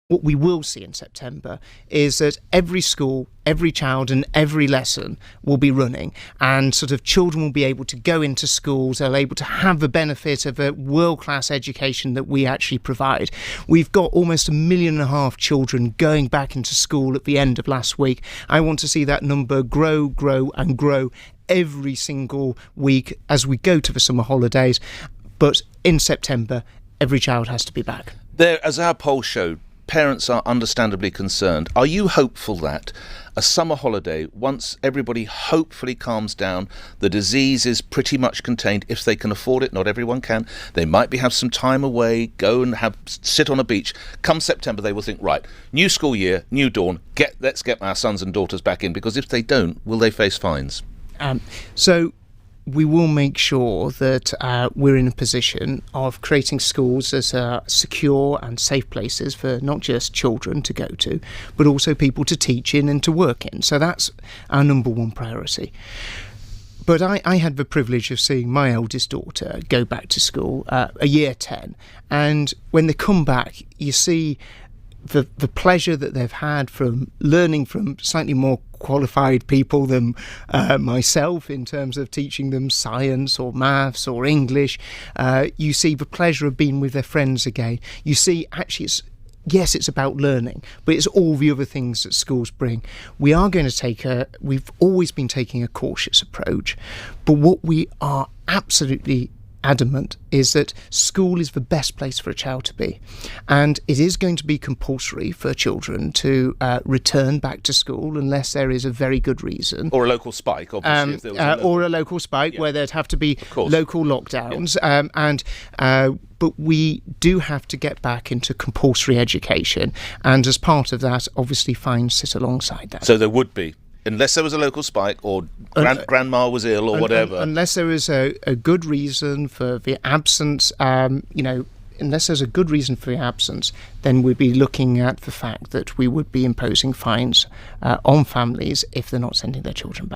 What we will see in September is that every school, every child and every lesson will be running, and sort of children will be able to go into schools. They're able to have the benefit of a world-class education that we actually provide. We've got almost 1.5 million children going back into school at the end of last week. I want to see that number grow and grow every single week as we go to the summer holidays. But in September, every child has to be back. There, as our poll showed, parents are understandably concerned. Are you hopeful that a summer holiday, once everybody hopefully calms down, the disease is pretty much contained, if they can afford it, not everyone can, they might have some time away, go and sit on a beach. Come September, they will think, right, new school year, new dawn, let's get our sons and daughters back in, because if they don't, will they face fines? So we will make sure that we're in a position of creating schools as secure and safe places for not just children to go to, but also people to teach in and to work in. So that's our number one priority. But I had the privilege of seeing my eldest daughter go back to school, a year 10, and when they come back, you see the pleasure that they've had from learning from slightly more qualified people than myself in terms of teaching them science or maths or English. You see the pleasure of being with their friends again. You see, actually, it's about learning, but it's all the other things that schools bring. We've always been taking a cautious approach, but what we are absolutely adamant is that school is the best place for a child to be, and it is going to be compulsory for children to return back to school unless there is a very good reason, or a local spike, obviously, if there was or a local spike, yeah, where there'd have to be local lockdowns, but we do have to get back into compulsory education, and as part of that, obviously, fines sit alongside that. So there would be, unless there was a local spike or grandma was ill or whatever. Unless there is a good reason for the absence, unless there's a good reason for the absence, then we'd be looking at the fact that we would be imposing fines on families if they're not sending their children back.